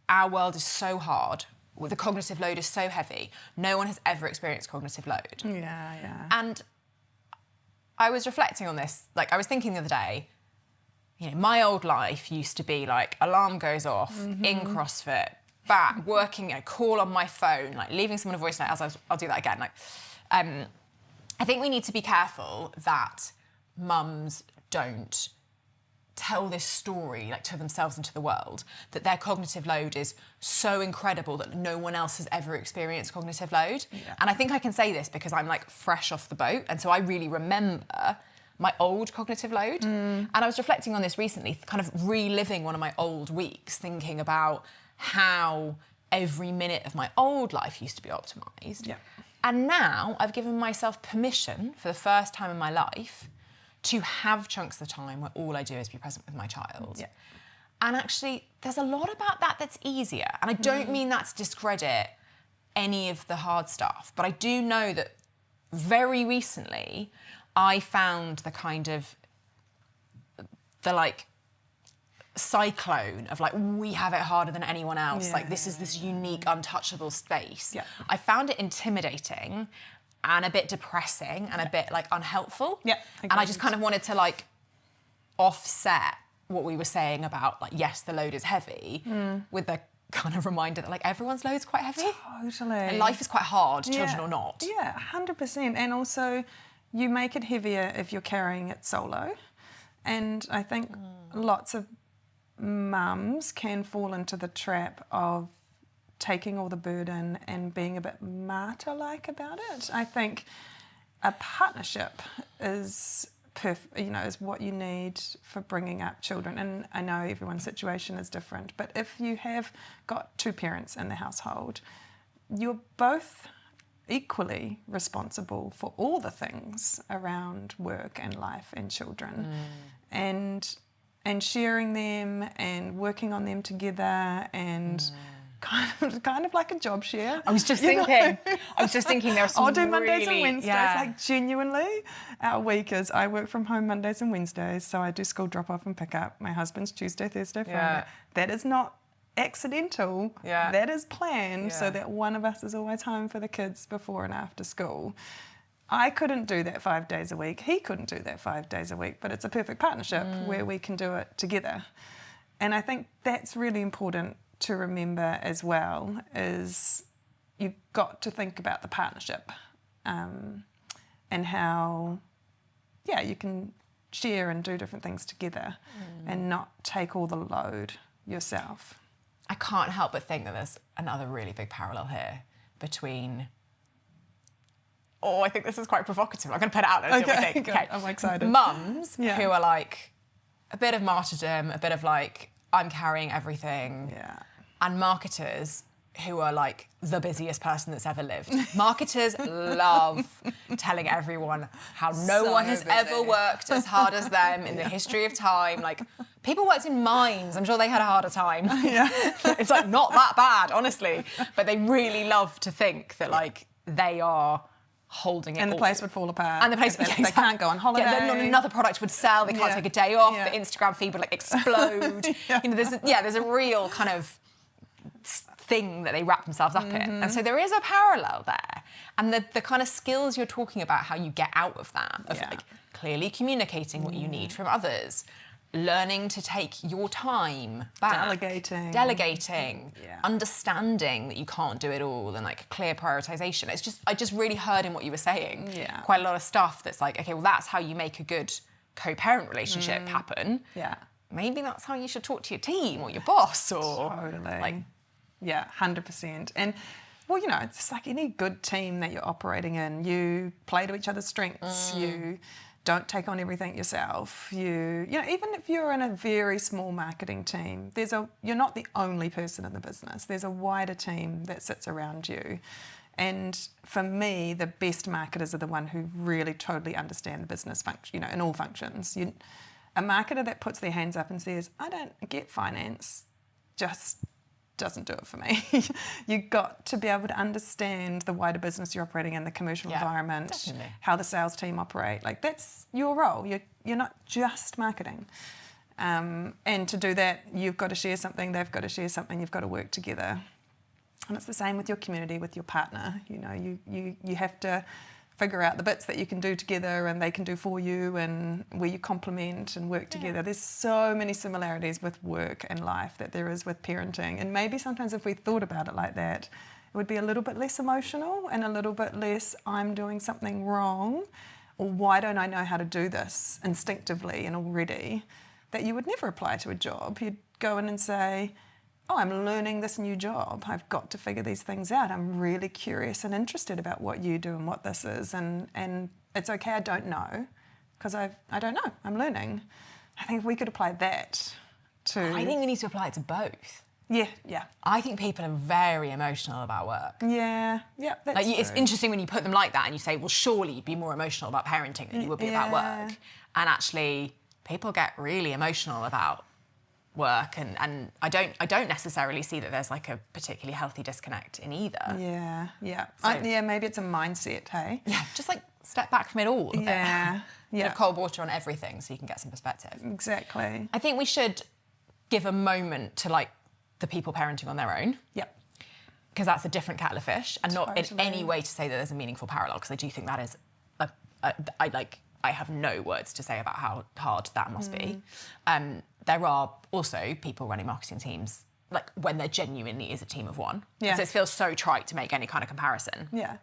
[SPEAKER 3] our world is so hard, the cognitive load is so heavy, no one has ever experienced cognitive load.
[SPEAKER 2] Yeah.
[SPEAKER 3] And I was reflecting on this, like I was thinking the other day, my old life used to be like, alarm goes off, in CrossFit, back, working, call on my phone, like leaving someone a voice note, I'll do that again. Like, I think we need to be careful that mums don't tell this story like to themselves and to the world, that their cognitive load is so incredible that no one else has ever experienced cognitive load. And I think I can say this because I'm like fresh off the boat, and so I really remember my old cognitive load. And I was reflecting on this recently, kind of reliving one of my old weeks, thinking about how every minute of my old life used to be optimised. And now I've given myself permission for the first time in my life to have chunks of time where all I do is be present with my child. And actually, there's a lot about that that's easier. And I don't mean that to discredit any of the hard stuff, but I do know that very recently, I found the kind of, the like, cyclone of like, we have it harder than anyone else. Like, this is this unique, untouchable space.
[SPEAKER 2] Yeah.
[SPEAKER 3] I found it intimidating and a bit depressing and a bit like unhelpful.
[SPEAKER 2] Yeah.
[SPEAKER 3] And I just kind of wanted to like offset what we were saying about like, yes, the load is heavy with the kind of reminder that like everyone's load's quite heavy.
[SPEAKER 2] Totally.
[SPEAKER 3] And life is quite hard, children or not.
[SPEAKER 2] Yeah, 100%. And also you make it heavier if you're carrying it solo. And I think lots of mums can fall into the trap of taking all the burden and being a bit martyr-like about it. I think a partnership is is what you need for bringing up children. And I know everyone's situation is different, but if you have got two parents in the household, you're both equally responsible for all the things around work and life and children. And sharing them and working on them together and kind of like a job share.
[SPEAKER 3] I was just thinking there are some
[SPEAKER 2] I'll do Mondays
[SPEAKER 3] really,
[SPEAKER 2] and Wednesdays.
[SPEAKER 3] yeah.
[SPEAKER 2] Like genuinely, our week is I work from home Mondays and Wednesdays, so I do school drop off and pick up. My husband's Tuesday, Thursday, Friday.
[SPEAKER 3] Yeah.
[SPEAKER 2] That is not accidental.
[SPEAKER 3] Yeah.
[SPEAKER 2] That is planned so
[SPEAKER 3] Yeah.
[SPEAKER 2] that one of us is always home for the kids before and after school. I couldn't do that 5 days a week. He couldn't do that 5 days a week, but it's a perfect partnership where we can do it together. And I think that's really important to remember as well, is you've got to think about the partnership and how, you can share and do different things together and not take all the load yourself.
[SPEAKER 3] I can't help but think that there's another really big parallel here between... Oh, I think this is quite provocative. I'm going to put it out there and see what we think.
[SPEAKER 2] Okay, I'm excited.
[SPEAKER 3] Mums
[SPEAKER 2] Yeah.
[SPEAKER 3] who are like a bit of martyrdom, a bit of like, I'm carrying everything.
[SPEAKER 2] Yeah.
[SPEAKER 3] And marketers who are like the busiest person that's ever lived. Marketers love telling everyone how no
[SPEAKER 2] So
[SPEAKER 3] one has
[SPEAKER 2] busy.
[SPEAKER 3] ever worked as hard as them in the history of time. Like, people worked in mines. I'm sure they had a harder time.
[SPEAKER 2] Yeah.
[SPEAKER 3] It's like not that bad, honestly. But they really love to think that like they are holding it
[SPEAKER 2] And the
[SPEAKER 3] all.
[SPEAKER 2] place would fall apart.
[SPEAKER 3] And the place
[SPEAKER 2] They can't go on holiday.
[SPEAKER 3] Yeah, then another product would sell. They can't
[SPEAKER 2] Yeah.
[SPEAKER 3] take a day off.
[SPEAKER 2] Yeah.
[SPEAKER 3] The Instagram feed would like explode. You know, there's a real kind of thing that they wrap themselves up in. And so there is a parallel there. And the kind of skills you're talking about, how you get out of that, of
[SPEAKER 2] Yeah.
[SPEAKER 3] like clearly communicating what you need from others, learning to take your time back. Delegating.
[SPEAKER 2] Yeah.
[SPEAKER 3] Understanding that you can't do it all, and like clear prioritization. I just really heard in what you were saying
[SPEAKER 2] Yeah.
[SPEAKER 3] quite a lot of stuff that's like, okay, well, that's how you make a good co-parent relationship happen.
[SPEAKER 2] Yeah.
[SPEAKER 3] Maybe that's how you should talk to your team or your boss or
[SPEAKER 2] Totally.
[SPEAKER 3] like,
[SPEAKER 2] Yeah, 100%. And, well, it's like any good team that you're operating in. You play to each other's strengths. You don't take on everything yourself. Even if you're in a very small marketing team, you're not the only person in the business. There's a wider team that sits around you. And for me, the best marketers are the one who really totally understand the business function, in all functions. A marketer that puts their hands up and says, I don't get finance, just doesn't do it for me. You've got to be able to understand the wider business you're operating in, the commercial environment,
[SPEAKER 3] definitely.
[SPEAKER 2] how the sales team operate. Like, that's your role. You're not just marketing. And to do that, you've got to share something, they've got to share something, you've got to work together. And it's the same with your community, with your partner. You have to figure out the bits that you can do together and they can do for you, and where you complement and work together. There's so many similarities with work and life that there is with parenting. And maybe sometimes if we thought about it like that, it would be a little bit less emotional and a little bit less, I'm doing something wrong, or why don't I know how to do this instinctively and already, that you would never apply to a job. You'd go in and say, oh, I'm learning this new job. I've got to figure these things out. I'm really curious and interested about what you do and what this is. And it's okay, I don't know, because I don't know. I'm learning. I think if we could apply that to...
[SPEAKER 3] I think we need to apply it to both.
[SPEAKER 2] Yeah.
[SPEAKER 3] I think people are very emotional about work.
[SPEAKER 2] Yeah, that's
[SPEAKER 3] Like, it's
[SPEAKER 2] true.
[SPEAKER 3] interesting when you put them like that and you say, well, surely you'd be more emotional about parenting than you would be about
[SPEAKER 2] Yeah.
[SPEAKER 3] work. And actually, people get really emotional about work, and I don't necessarily see that there's like a particularly healthy disconnect in either.
[SPEAKER 2] Yeah.
[SPEAKER 3] So-
[SPEAKER 2] Maybe it's a mindset, hey?
[SPEAKER 3] Yeah, just like step back from it all. A bit.
[SPEAKER 2] Yeah.
[SPEAKER 3] Bit of cold water on everything so you can get some perspective.
[SPEAKER 2] Exactly.
[SPEAKER 3] I think we should give a moment to like the people parenting on their own.
[SPEAKER 2] Yep.
[SPEAKER 3] Because that's a different kettle of fish, and not in
[SPEAKER 2] Totally.
[SPEAKER 3] any way to say that there's a meaningful parallel, because I do think that is I have no words to say about how hard that must be. There are also people running marketing teams like when there genuinely is a team of one.
[SPEAKER 2] Yeah.
[SPEAKER 3] So it feels so trite to make any kind of comparison.
[SPEAKER 2] Yeah.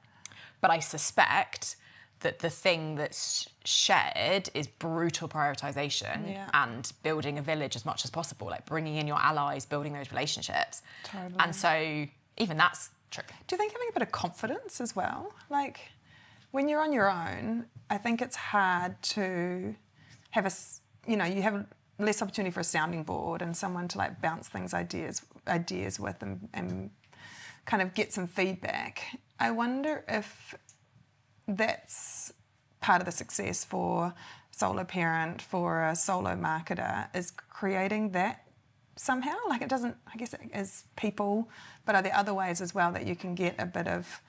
[SPEAKER 3] But I suspect that the thing that's shared is brutal prioritization and building a village as much as possible, like bringing in your allies, building those relationships.
[SPEAKER 2] Totally.
[SPEAKER 3] And so even that's tricky.
[SPEAKER 2] Do you think having a bit of confidence as well? Like, when you're on your own, I think it's hard to have you have less opportunity for a sounding board and someone to like bounce ideas with and kind of get some feedback. I wonder if that's part of the success for a solo parent, for a solo marketer, is creating that somehow. Like, it doesn't, I guess it is people, but are there other ways as well that you can get a bit of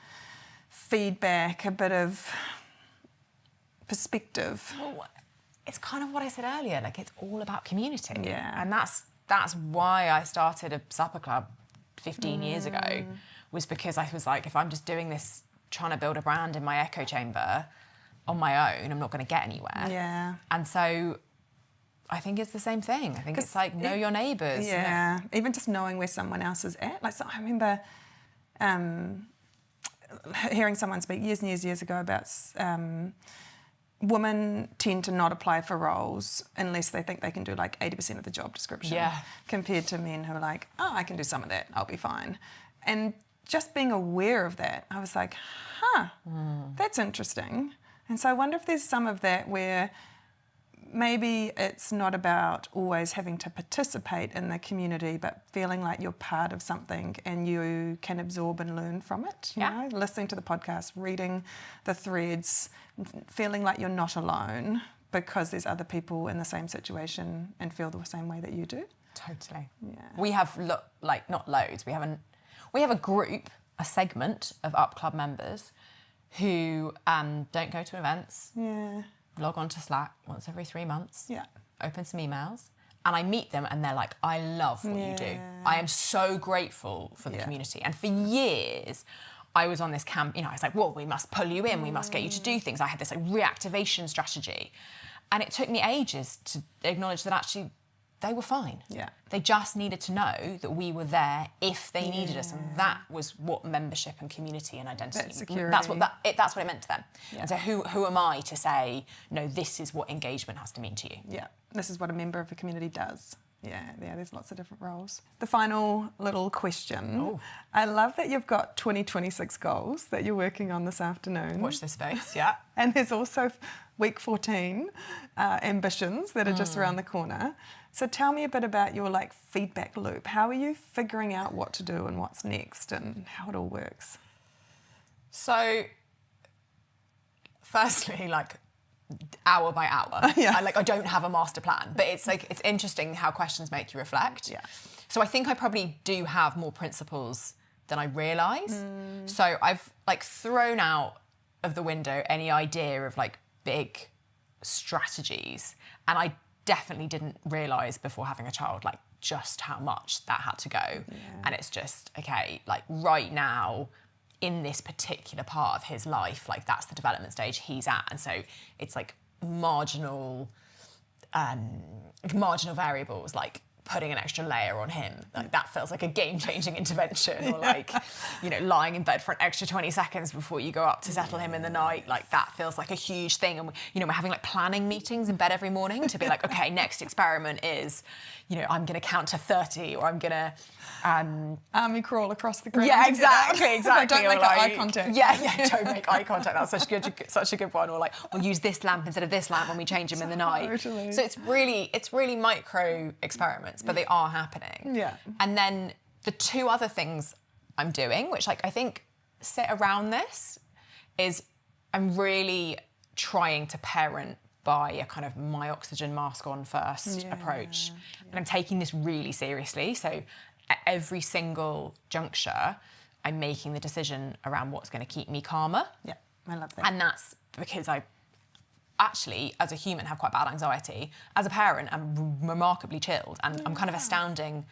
[SPEAKER 2] feedback, a bit of perspective?
[SPEAKER 3] Well, it's kind of what I said earlier, like it's all about community.
[SPEAKER 2] Yeah.
[SPEAKER 3] And that's why I started a supper club 15 years ago, was because I was like, if I'm just doing this, trying to build a brand in my echo chamber on my own, I'm not going to get anywhere.
[SPEAKER 2] Yeah.
[SPEAKER 3] And so I think it's the same thing. I think it's like know your neighbours.
[SPEAKER 2] Yeah. Even just knowing where someone else is at. Like, so I remember hearing someone speak years and years ago about women tend to not apply for roles unless they think they can do like 80% of the job description.
[SPEAKER 3] Yeah.
[SPEAKER 2] Compared to men who are like, oh, I can do some of that, I'll be fine. And just being aware of that, I was like, that's interesting. And so I wonder if there's some of that where maybe it's not about always having to participate in the community, but feeling like you're part of something and you can absorb and learn from it. You know, listening to the podcast, reading the threads, feeling like you're not alone because there's other people in the same situation and feel the same way that you do.
[SPEAKER 3] Totally.
[SPEAKER 2] Yeah.
[SPEAKER 3] We have not loads. We have a group, a segment of Up Club members who don't go to events.
[SPEAKER 2] Yeah.
[SPEAKER 3] Log on to Slack once every 3 months.
[SPEAKER 2] Yeah.
[SPEAKER 3] Open some emails, and I meet them, and they're like, "I love what you do. I am so grateful for the community." And for years, I was on this camp. You know, I was like, "Well, we must pull you in. We must get you to do things." I had this like reactivation strategy, and it took me ages to acknowledge that actually they were fine.
[SPEAKER 2] Yeah.
[SPEAKER 3] They just needed to know that we were there if they needed us, and that was what membership and community and identity.
[SPEAKER 2] That security.
[SPEAKER 3] That's what it meant to them.
[SPEAKER 2] Yeah.
[SPEAKER 3] And so who am I to say, no, this is what engagement has to mean to you?
[SPEAKER 2] Yeah, this is what a member of a community does. Yeah, there's lots of different roles. The final little question.
[SPEAKER 3] Oh.
[SPEAKER 2] I love that you've got 2026 goals that you're working on this afternoon.
[SPEAKER 3] Watch this space, yeah.
[SPEAKER 2] And there's also week 14 ambitions that are just around the corner. So tell me a bit about your like feedback loop. How are you figuring out what to do and what's next and how it all works?
[SPEAKER 3] So, firstly, like hour by hour, I don't have a master plan, but it's like it's interesting how questions make you reflect.
[SPEAKER 2] Yeah.
[SPEAKER 3] So I think I probably do have more principles than I realise. So I've like thrown out of the window any idea of like big strategies, and I definitely didn't realise before having a child like just how much that had to go. And it's just, okay, like right now in this particular part of his life, like that's the development stage he's at, and so it's like marginal variables, like putting an extra layer on him, like that feels like a game-changing intervention, or like, you know, lying in bed for an extra 20 seconds before you go up to settle him in the night, like that feels like a huge thing. And we're having like planning meetings in bed every morning to be like, okay, next experiment is, you know, I'm gonna count to 30, or I'm gonna
[SPEAKER 2] army crawl across the ground.
[SPEAKER 3] Yeah, exactly.
[SPEAKER 2] Don't make eye contact.
[SPEAKER 3] Yeah, don't make eye contact. That's such a good one. Or like, we'll use this lamp instead of this lamp when we change him in the night.
[SPEAKER 2] Totally.
[SPEAKER 3] So it's really micro experiments, but they are happening.
[SPEAKER 2] Yeah.
[SPEAKER 3] And then the two other things I'm doing, which like I think sit around this, is I'm really trying to parent by a kind of my oxygen mask on first approach. And I'm taking this really seriously. So at every single juncture, I'm making the decision around what's going to keep me calmer.
[SPEAKER 2] Yeah, I love that.
[SPEAKER 3] And that's because I actually, as a human, have quite bad anxiety. As a parent, I'm remarkably chilled, and I'm kind of astounding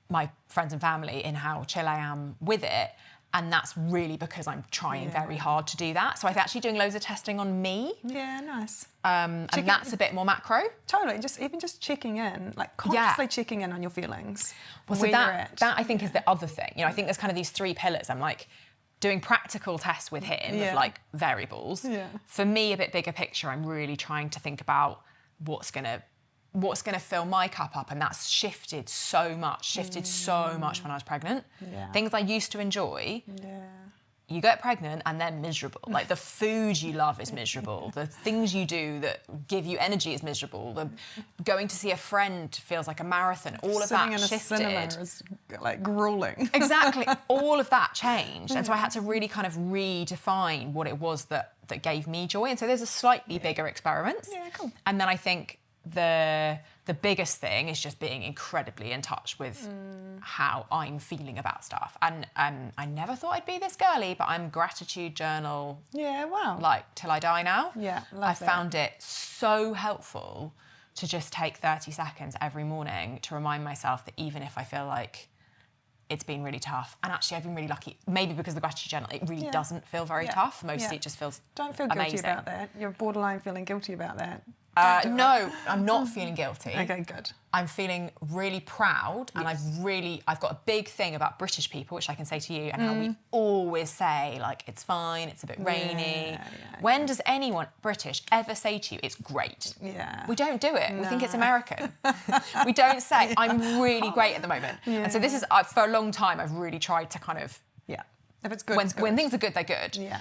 [SPEAKER 3] my friends and family in how chill I am with it. And that's really because I'm trying very hard to do that. So I'm actually doing loads of testing on me.
[SPEAKER 2] Yeah, nice.
[SPEAKER 3] And that's a bit more macro.
[SPEAKER 2] Totally, even just checking in, like consciously checking in on your feelings.
[SPEAKER 3] Well, so
[SPEAKER 2] where you're at.
[SPEAKER 3] that I think is the other thing. You know, I think there's kind of these three pillars. I'm like doing practical tests with him of like variables.
[SPEAKER 2] Yeah.
[SPEAKER 3] For me, a bit bigger picture, I'm really trying to think about what's gonna fill my cup up, and that's shifted so much when I was pregnant.
[SPEAKER 2] Yeah.
[SPEAKER 3] Things I used to enjoy.
[SPEAKER 2] Yeah.
[SPEAKER 3] You get pregnant and they're miserable. Like the food you love is miserable. The things you do that give you energy is miserable. The going to see a friend feels like a marathon. All of
[SPEAKER 2] Sitting
[SPEAKER 3] that
[SPEAKER 2] in
[SPEAKER 3] shifted.
[SPEAKER 2] a cinema is like grueling.
[SPEAKER 3] Exactly. All of that changed. And so I had to really kind of redefine what it was that gave me joy. And so there's a slightly bigger experiment.
[SPEAKER 2] Yeah, cool.
[SPEAKER 3] And then I think the biggest thing is just being incredibly in touch with how I'm feeling about stuff. And I never thought I'd be this girly, but I'm gratitude journal
[SPEAKER 2] Yeah, wow.
[SPEAKER 3] like till I die now.
[SPEAKER 2] Yeah, love
[SPEAKER 3] I
[SPEAKER 2] that.
[SPEAKER 3] found it so helpful to just take 30 seconds every morning to remind myself that even if I feel like it's been really tough, and actually I've been really lucky, maybe because of the gratitude journal, it really doesn't feel very tough. Mostly it just feels
[SPEAKER 2] Don't feel guilty
[SPEAKER 3] amazing.
[SPEAKER 2] about that. You're borderline feeling guilty about that.
[SPEAKER 3] No, I'm not feeling guilty.
[SPEAKER 2] Okay, good.
[SPEAKER 3] I'm feeling really proud, and I've got a big thing about British people, which I can say to you, and how we always say, like, it's fine, it's a bit rainy. When does anyone British ever say to you, it's great?
[SPEAKER 2] Yeah.
[SPEAKER 3] We don't do it. We think it's American. We don't say, I'm really great at the moment. And so this is, for a long time, I've really tried to kind of,
[SPEAKER 2] Yeah. If it's good,
[SPEAKER 3] when,
[SPEAKER 2] it's good.
[SPEAKER 3] when things are good, they're good.
[SPEAKER 2] Yeah.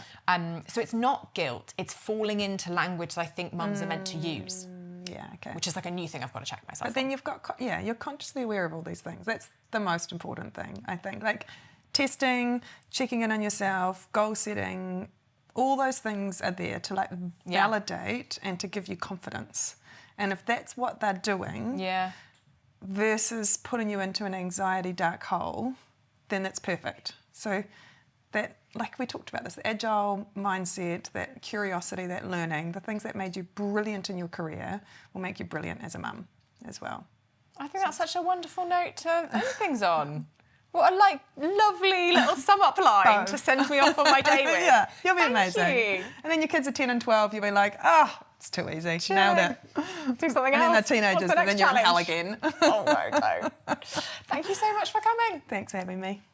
[SPEAKER 3] So it's not guilt, it's falling into language that I think mums are meant to use,
[SPEAKER 2] Yeah, okay.
[SPEAKER 3] which is like a new thing I've got to check myself
[SPEAKER 2] But then you've got, you're consciously aware of all these things. That's the most important thing, I think. Like testing, checking in on yourself, goal setting, all those things are there to like validate and to give you confidence. And if that's what they're doing versus putting you into an anxiety dark hole, then that's perfect. So that, like we talked about this, the agile mindset, that curiosity, that learning, the things that made you brilliant in your career will make you brilliant as a mum as well.
[SPEAKER 3] I think that's such a wonderful note to end things on. What a lovely little sum up line to send me off on my day with.
[SPEAKER 2] Yeah, you'll be
[SPEAKER 3] Thank
[SPEAKER 2] amazing.
[SPEAKER 3] you.
[SPEAKER 2] And then your kids are 10 and 12, you'll be like, it's too easy.
[SPEAKER 3] Sure.
[SPEAKER 2] Nailed it.
[SPEAKER 3] Do something
[SPEAKER 2] And
[SPEAKER 3] else.
[SPEAKER 2] then they're teenagers,
[SPEAKER 3] What's the
[SPEAKER 2] and then
[SPEAKER 3] next
[SPEAKER 2] you're in hell
[SPEAKER 3] challenge?
[SPEAKER 2] again.
[SPEAKER 3] Oh no. Thank you so much for coming.
[SPEAKER 2] Thanks for having me.